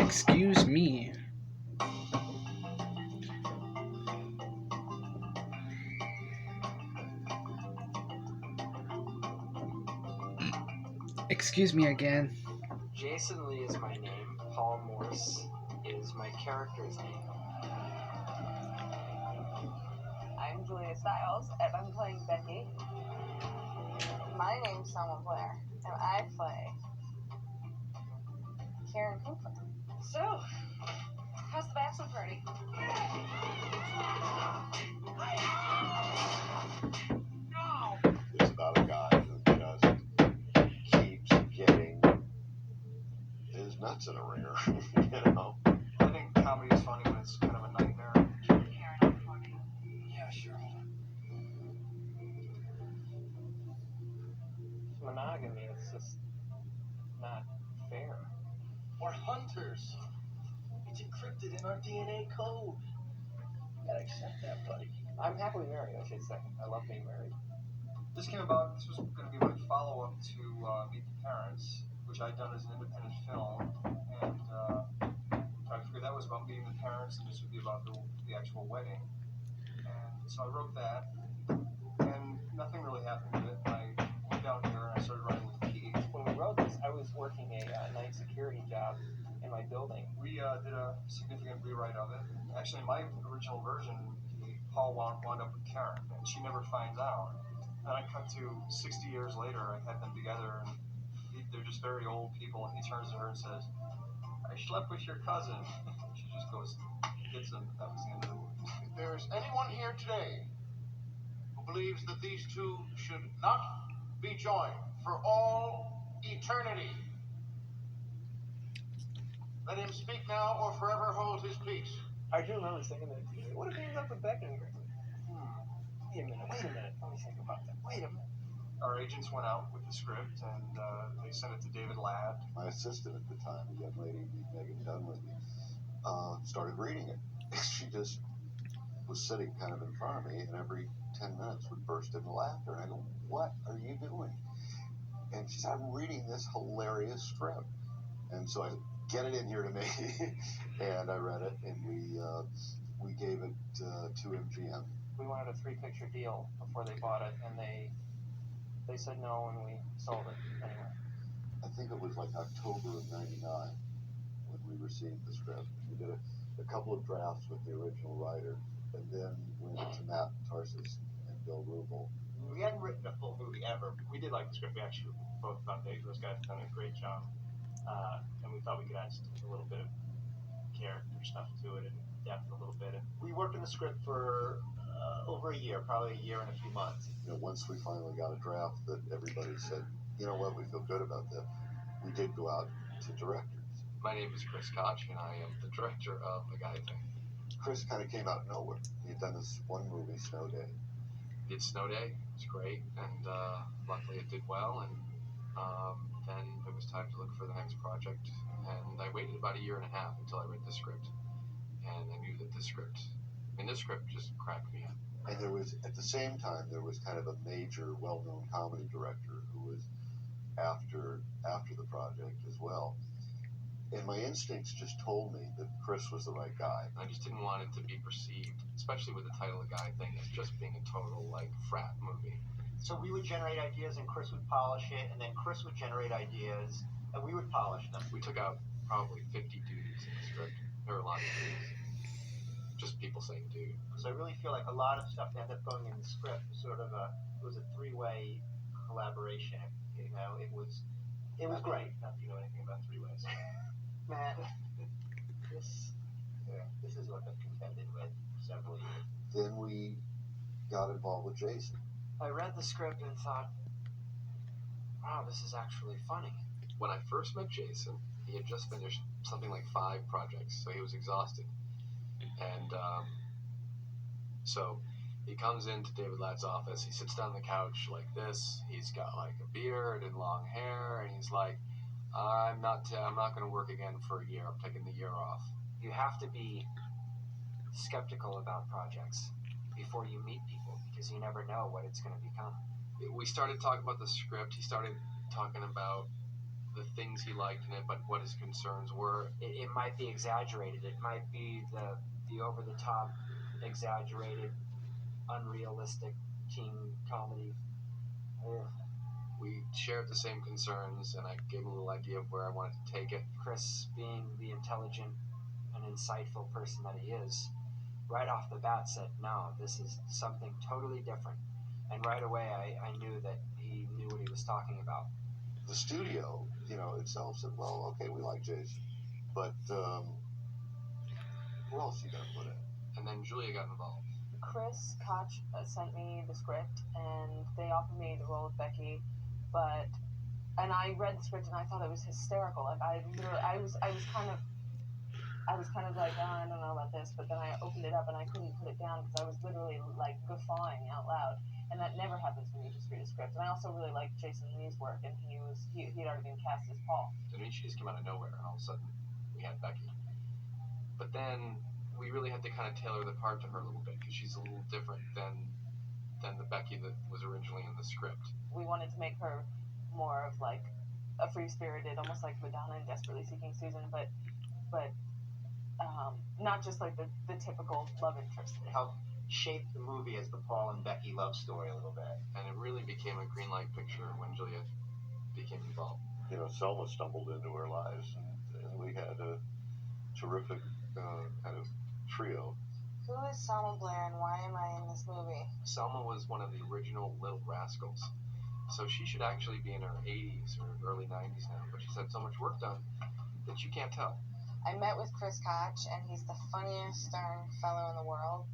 Excuse me. Excuse me again. Jason Lee is my name. Paul Morse is my character's name. I'm Julia Stiles, and I'm playing Becky. My name's Selma Blair, and I play Karen Cooper. So, how's the bachelor party? No! It's about a guy who just keeps getting his nuts in a ringer, you know? I think comedy is funny when it's kind of a nightmare. Karen, I'm funny. Yeah, sure. Monogamy is just not fair. We're hunters. It's encrypted in our DNA code. You gotta accept that, buddy. I'm happily married, I should say. I love being married. This came about, this was going to be my follow-up to Meet the Parents, which I'd done as an independent film, and I figured that was about meeting the parents, and this would be about the actual wedding. And so I wrote that, and nothing really happened with it. I went down here and I started writing with Keith. When we wrote this, I was working a night security job in my building. We did a significant rewrite of it. Actually, in my original version, Paul wound up with Karen, and she never finds out. And I cut to 60 years later, I had them together, and they're just very old people, and he turns to her and says, "I slept with your cousin." She just goes, gets him. That was the end of the movie. If there is anyone here today who believes that these two should not be joined for all eternity, let him speak now or forever hold his peace. I do remember saying that to you. What if he ends up with Becky? Wait a minute. Let me think about that. Wait a minute. Our agents went out with the script, and they sent it to David Ladd. My assistant at the time, a young lady, Megan Dunley, started reading it. She just was sitting kind of in front of me, and every 10 minutes would burst into laughter. And I go, "What are you doing?" And she said, "I'm reading this hilarious script." And so I said, "Get it in here to me." And I read it, and we gave it to MGM. We wanted a 3-picture deal before they bought it, and they said no, and we sold it anyway. I think it was like October of '99 when we received the script. We did a couple of drafts with the original writer, and then went to Matt Tarsis and Bill Rubel. We hadn't written a full movie ever. We did like the script. We actually both thought those guys had done a great job. And we thought we could add just a little bit of character stuff to it and depth a little bit. And we worked on the script for over a year, probably a year and a few months. You know, once we finally got a draft that everybody said, "You know what, we feel good about that," we did go out to directors. My name is Chris Koch, and I am the director of The Guy Thing. Chris kind of came out of nowhere. He had done this one movie, Snow Day. Did Snow Day, it was great, and luckily it did well, and then it was time to look for the next project, and I waited about a year and a half until I read the script, and I knew that this script just cracked me up. And there was, at the same time, there was kind of a major, well-known comedy director who was after the project as well. And my instincts just told me that Chris was the right guy. I just didn't want it to be perceived, especially with the title of The Guy Thing, as just being a total, frat movie. So we would generate ideas and Chris would polish it, and then Chris would generate ideas and we would polish them. We took out probably 50 dudes in the script. There were a lot of dudes. Just people saying dude. So I really feel like a lot of stuff that ended up going in the script was sort of it was a 3-way collaboration. You know, it was great. Not that you know anything about 3-ways. Matt, this is what I've contended with for several years. Then we got involved with Jason. I read the script and thought, wow, this is actually funny. When I first met Jason, he had just finished something like 5 projects, so he was exhausted. And so he comes into David Ladd's office, he sits down on the couch like this, he's got a beard and long hair, and he's like, I'm not going to work again for a year, I'm taking the year off. You have to be skeptical about projects before you meet people, because you never know what it's going to become. We started talking about the script, he started talking about the things he liked in it, but what his concerns were. It might be exaggerated. It might be the over the top, exaggerated, unrealistic teen comedy. Ugh. We shared the same concerns, and I gave him a little idea of where I wanted to take it. Chris, being the intelligent and insightful person that he is, right off the bat said, no, this is something totally different. And right away I knew that he knew what he was talking about. The studio, itself said, well, okay, we like Jason, but who else are you going to put in? And then Julia got involved. Chris Koch sent me the script, and they offered me the role of Becky, and I read the script and I thought it was hysterical. Like I was kind of like, oh, I don't know about this, but then I opened it up and I couldn't put it down because I was literally like guffawing out loud, and that never happens when you just read a script. And I also really liked Jason Lee's work, and he had already been cast as Paul. I mean, she just came out of nowhere, and all of a sudden we had Becky. But then we really had to kind of tailor the part to her a little bit because she's a little different than the Becky that was originally in the script. We wanted to make her more of like a free-spirited, almost like Madonna in Desperately Seeking Susan, but not just like the typical love interest. It helped shape the movie as the Paul and Becky love story a little bit. And it really became a green light picture when Julia became involved. Selma stumbled into our lives, and we had a terrific kind of trio. Who is Selma Blair and why am I in this movie? Selma was one of the original Little Rascals. So she should actually be in her 80s or early 90s now, but she's had so much work done that you can't tell. I met with Chris Koch, and he's the funniest darn fellow in the world.